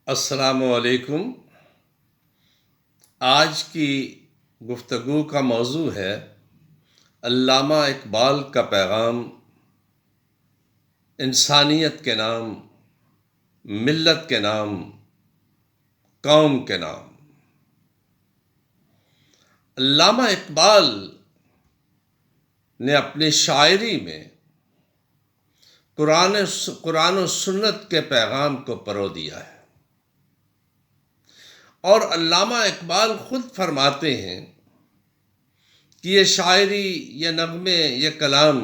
السلام علیکم۔ آج کی گفتگو کا موضوع ہے علامہ اقبال کا پیغام، انسانیت کے نام، ملت کے نام، قوم کے نام۔ علامہ اقبال نے اپنی شاعری میں قرآن و سنت کے پیغام کو پرو دیا ہے، اور علامہ اقبال خود فرماتے ہیں کہ یہ شاعری، یہ نغمے، یہ کلام،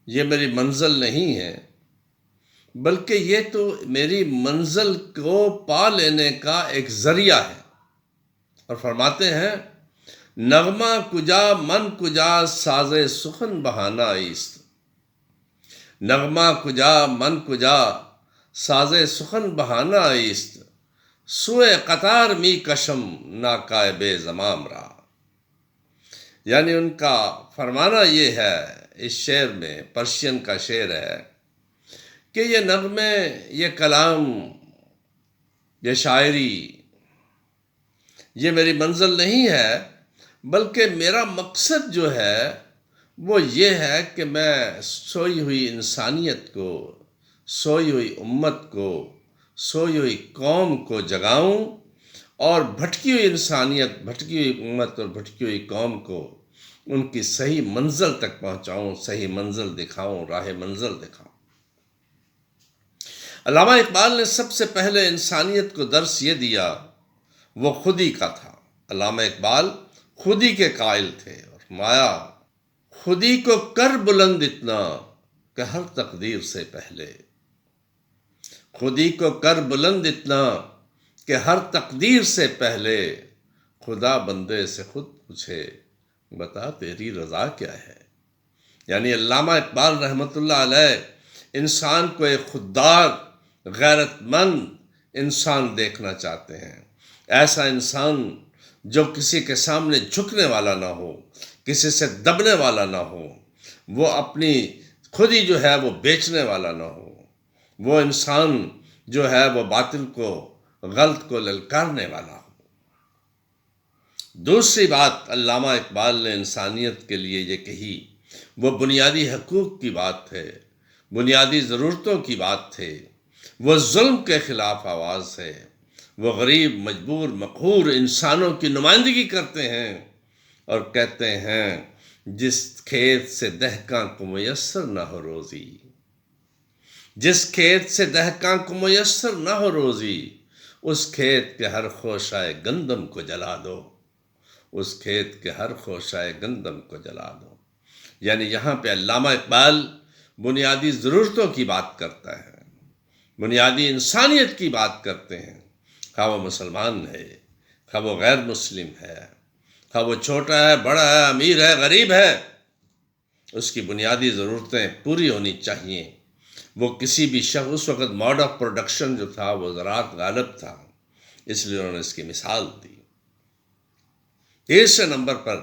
یہ میری منزل نہیں ہے، بلکہ یہ تو میری منزل کو پا لینے کا ایک ذریعہ ہے۔ اور فرماتے ہیں نغمہ کجا من کجا ساز سخن بہانہ ایست، نغمہ کجا من کجا ساز سخن بہانہ ایست، سوئے قطار می کشم ناکائب زمام را۔ یعنی ان کا فرمانا یہ ہے، اس شعر میں، پرشین کا شعر ہے، کہ یہ نغمے، یہ کلام، یہ شاعری، یہ میری منزل نہیں ہے، بلکہ میرا مقصد جو ہے وہ یہ ہے کہ میں سوئی ہوئی انسانیت کو، سوئی ہوئی امت کو، سوئی ہوئی قوم کو جگاؤں، اور بھٹکی ہوئی انسانیت، بھٹکی ہوئی امت اور بھٹکی ہوئی قوم کو ان کی صحیح منزل تک پہنچاؤں، صحیح منزل دکھاؤں، راہ منزل دکھاؤں۔ علامہ اقبال نے سب سے پہلے انسانیت کو درس یہ دیا، وہ خودی کا تھا۔ علامہ اقبال خودی کے قائل تھے، اور فرمایا خودی کو کر بلند اتنا کہ ہر تقدیر سے پہلے، خودی کو کر بلند اتنا کہ ہر تقدیر سے پہلے، خدا بندے سے خود پوچھے بتا تیری رضا کیا ہے۔ یعنی علامہ اقبال رحمۃ اللہ علیہ انسان کو ایک خوددار، غیرت مند انسان دیکھنا چاہتے ہیں، ایسا انسان جو کسی کے سامنے جھکنے والا نہ ہو، کسی سے دبنے والا نہ ہو، وہ اپنی خودی جو ہے وہ بیچنے والا نہ ہو، وہ انسان جو ہے وہ باطل کو، غلط کو للکارنے والا ہو۔ دوسری بات علامہ اقبال نے انسانیت کے لیے یہ کہی، وہ بنیادی حقوق کی بات ہے، بنیادی ضرورتوں کی بات ہے، وہ ظلم کے خلاف آواز ہے، وہ غریب، مجبور، مقہور انسانوں کی نمائندگی کرتے ہیں، اور کہتے ہیں جس کھیت سے دہقاں کو میسر نہ ہو روزی، جس کھیت سے دہقاں کو میسر نہ ہو روزی، اس کھیت کے ہر خوشائے گندم کو جلا دو، اس کھیت کے ہر خوشائے گندم کو جلا دو۔ یعنی یہاں پہ علامہ اقبال بنیادی ضرورتوں کی بات کرتا ہے، بنیادی انسانیت کی بات کرتے ہیں، خواہ وہ مسلمان ہے، خواہ وہ غیر مسلم ہے، خواہ وہ چھوٹا ہے، بڑا ہے، امیر ہے، غریب ہے، اس کی بنیادی ضرورتیں پوری ہونی چاہیے۔ وہ کسی بھی شخص، اس وقت موڈ آف پروڈکشن جو تھا وہ زراعت غالب تھا، اس لیے انہوں نے اس کی مثال دی۔ تیسرے نمبر پر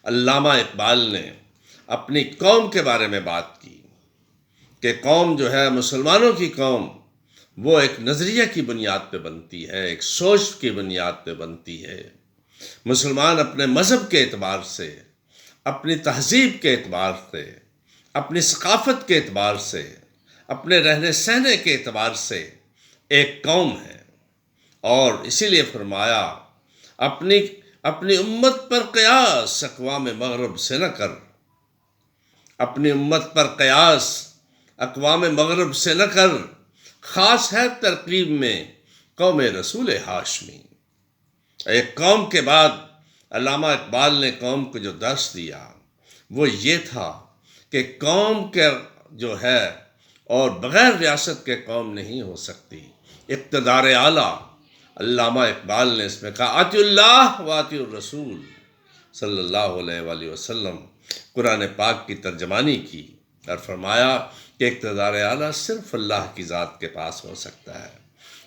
علامہ اقبال نے اپنی قوم کے بارے میں بات کی کہ قوم جو ہے، مسلمانوں کی قوم، وہ ایک نظریہ کی بنیاد پہ بنتی ہے، ایک سوچ کی بنیاد پہ بنتی ہے۔ مسلمان اپنے مذہب کے اعتبار سے، اپنی تہذیب کے اعتبار سے، اپنی ثقافت کے اعتبار سے، اپنے رہنے سہنے کے اعتبار سے ایک قوم ہے، اور اسی لیے فرمایا اپنی امت پر قیاس اقوام مغرب سے نہ کر، اپنی امت پر قیاس اقوام مغرب سے نہ کر، خاص ہے ترکیب میں قوم رسول ہاشمی۔ ایک قوم کے بعد علامہ اقبال نے قوم کو جو درس دیا وہ یہ تھا کہ قوم کے جو ہے، اور بغیر ریاست کے قوم نہیں ہو سکتی۔ اقتدار اعلیٰ، علامہ اقبال نے اس میں کہا اطیعوا اللہ و اطیعوا الرسول صلی اللہ علیہ وآلہ وسلم، قرآن پاک کی ترجمانی کی، اور فرمایا کہ اقتدار اعلیٰ صرف اللہ کی ذات کے پاس ہو سکتا ہے۔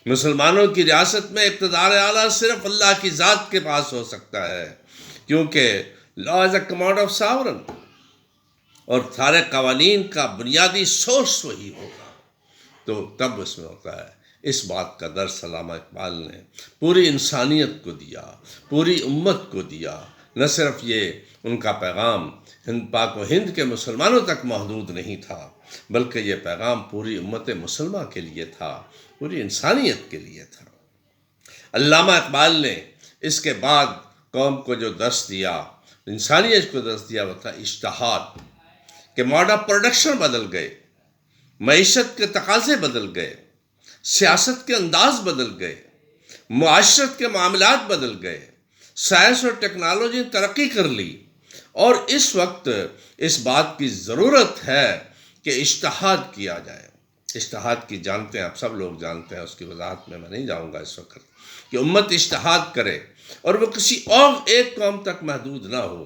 مسلمانوں کی ریاست میں اقتدار اعلیٰ صرف اللہ کی ذات کے پاس ہو سکتا ہے، کیونکہ لا از اے کمانڈ آف ساورن، اور سارے قوانین کا بنیادی سورس وہی ہوگا، تو تب اس میں ہوتا ہے اس بات کا درس علامہ اقبال نے پوری انسانیت کو دیا، پوری امت کو دیا۔ نہ صرف یہ ان کا پیغام پاک و ہند کے مسلمانوں تک محدود نہیں تھا، بلکہ یہ پیغام پوری امت مسلمہ کے لیے تھا، پوری انسانیت کے لیے تھا۔ علامہ اقبال نے اس کے بعد قوم کو جو درس دیا، انسانیت کو درس دیا، وہ تھا اجتہاد، کہ موڈ آف پروڈکشن بدل گئے، معیشت کے تقاضے بدل گئے، سیاست کے انداز بدل گئے، معاشرت کے معاملات بدل گئے، سائنس اور ٹیکنالوجی ترقی کر لی، اور اس وقت اس بات کی ضرورت ہے کہ اجتہاد کیا جائے۔ اجتہاد کی جانتے ہیں، آپ سب لوگ جانتے ہیں، اس کی وضاحت میں نہیں جاؤں گا اس وقت، کہ امت اجتہاد کرے اور وہ کسی اور ایک قوم تک محدود نہ ہو،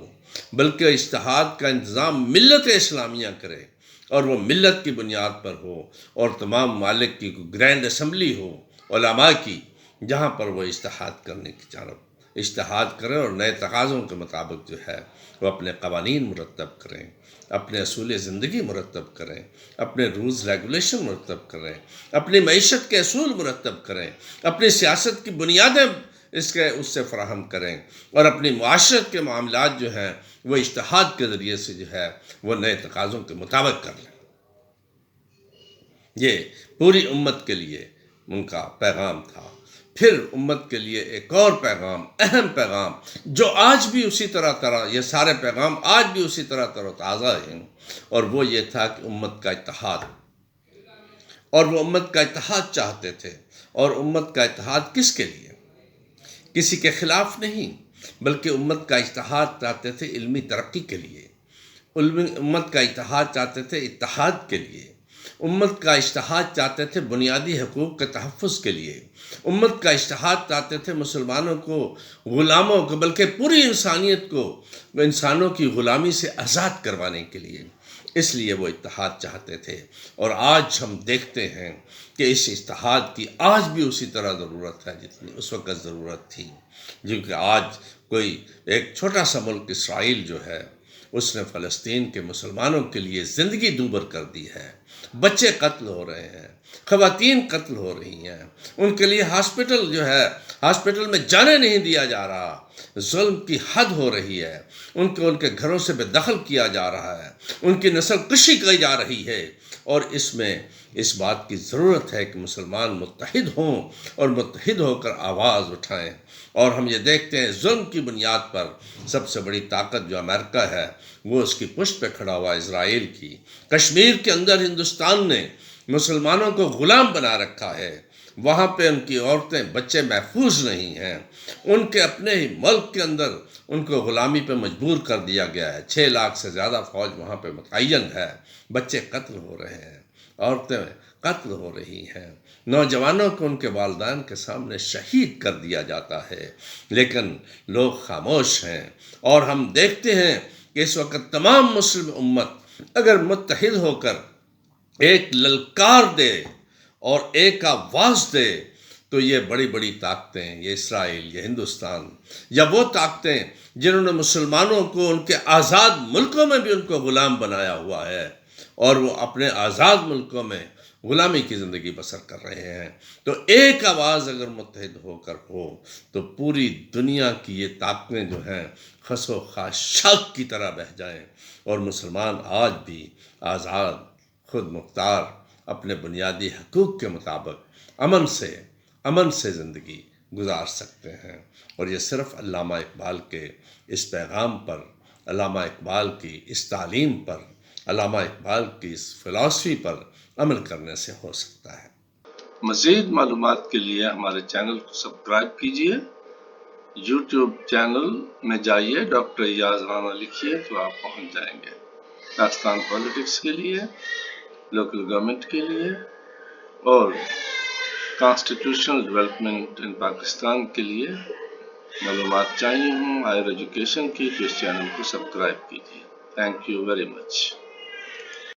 بلکہ اجتہاد کا انتظام ملت اسلامیہ کرے، اور وہ ملت کی بنیاد پر ہو، اور تمام ممالک کی گرینڈ اسمبلی ہو علماء کی، جہاں پر وہ اجتہاد کرنے کی جانب اجتہاد کریں، اور نئے تقاضوں کے مطابق جو ہے وہ اپنے قوانین مرتب کریں، اپنے اصول زندگی مرتب کریں، اپنے رولز ریگولیشن مرتب کریں، اپنی معیشت کے اصول مرتب کریں، اپنی سیاست کی بنیادیں اس سے فراہم کریں، اور اپنی معاشرت کے معاملات جو ہیں وہ اجتہاد کے ذریعے سے جو ہے وہ نئے تقاضوں کے مطابق کر لیں۔ یہ پوری امت کے لیے ان کا پیغام تھا۔ پھر امت کے لیے ایک اور پیغام، اہم پیغام، جو آج بھی اسی طرح یہ سارے پیغام آج بھی اسی طرح تر و تازہ ہیں، اور وہ یہ تھا کہ امت کا اتحاد، اور وہ امت کا اتحاد چاہتے تھے۔ اور امت کا اتحاد کس کے لیے؟ کسی کے خلاف نہیں، بلکہ امت کا اتحاد چاہتے تھے علمی ترقی کے لیے، امت کا اتحاد چاہتے تھے اتحاد کے لیے، امت کا اتحاد چاہتے تھے بنیادی حقوق کے تحفظ کے لیے، امت کا اتحاد چاہتے تھے مسلمانوں کو، غلاموں کو، بلکہ پوری انسانیت کو انسانوں کی غلامی سے آزاد کروانے کے لیے۔ اس لیے وہ اتحاد چاہتے تھے، اور آج ہم دیکھتے ہیں کہ اس اتحاد کی آج بھی اسی طرح ضرورت ہے جتنی اس وقت ضرورت تھی، کیونکہ آج کوئی ایک چھوٹا سا ملک اسرائیل جو ہے، اس نے فلسطین کے مسلمانوں کے لیے زندگی دوبر کر دی ہے، بچے قتل ہو رہے ہیں، خواتین قتل ہو رہی ہیں، ان کے لیے ہاسپٹل جو ہے، ہاسپٹل میں جانے نہیں دیا جا رہا، ظلم کی حد ہو رہی ہے، ان کے گھروں سے بے دخل کیا جا رہا ہے، ان کی نسل کشی کی جا رہی ہے، اور اس میں اس بات کی ضرورت ہے کہ مسلمان متحد ہوں اور متحد ہو کر آواز اٹھائیں۔ اور ہم یہ دیکھتے ہیں ظلم کی بنیاد پر سب سے بڑی طاقت جو امریکہ ہے، وہ اس کی پشت پہ کھڑا ہوا اسرائیل کی۔ کشمیر کے اندر ہندوستان نے مسلمانوں کو غلام بنا رکھا ہے، وہاں پہ ان کی عورتیں بچے محفوظ نہیں ہیں، ان کے اپنے ہی ملک کے اندر ان کو غلامی پہ مجبور کر دیا گیا ہے، 6 لاکھ سے زیادہ فوج وہاں پہ متعین ہے، بچے قتل ہو رہے ہیں، عورتیں قتل ہو رہی ہیں، نوجوانوں کو ان کے والدین کے سامنے شہید کر دیا جاتا ہے، لیکن لوگ خاموش ہیں۔ اور ہم دیکھتے ہیں کہ اس وقت تمام مسلم امت اگر متحد ہو کر ایک للکار دے اور ایک آواز دے، تو یہ بڑی بڑی طاقتیں، یہ اسرائیل، یہ ہندوستان، یا وہ طاقتیں جنہوں نے مسلمانوں کو ان کے آزاد ملکوں میں بھی ان کو غلام بنایا ہوا ہے، اور وہ اپنے آزاد ملکوں میں غلامی کی زندگی بسر کر رہے ہیں، تو ایک آواز اگر متحد ہو کر ہو تو پوری دنیا کی یہ طاقتیں جو ہیں خس و خاشاک کی طرح بہہ جائیں، اور مسلمان آج بھی آزاد، خود مختار، اپنے بنیادی حقوق کے مطابق امن سے زندگی گزار سکتے ہیں۔ اور یہ صرف علامہ اقبال کے اس پیغام پر، علامہ اقبال کی اس تعلیم پر، علامہ اقبال کی اس فلسفی پر عمل کرنے سے ہو سکتا ہے۔ مزید معلومات کے لیے ہمارے چینل کو سبسکرائب کیجئے، یوٹیوب چینل میں جائیے، ڈاکٹر ایاز رانا لکھیے تو آپ پہنچ جائیں گے۔ پاکستان پولیٹکس کے لیے، لوکل گورنمنٹ کے لیے، اور کانسٹیٹیوشنل ڈیولپمنٹ ان پاکستان کے لیے معلومات چاہیے ہوں ہائر ایجوکیشن کی، تو اس چینل کو سبسکرائب کیجیے۔ Thank you very much.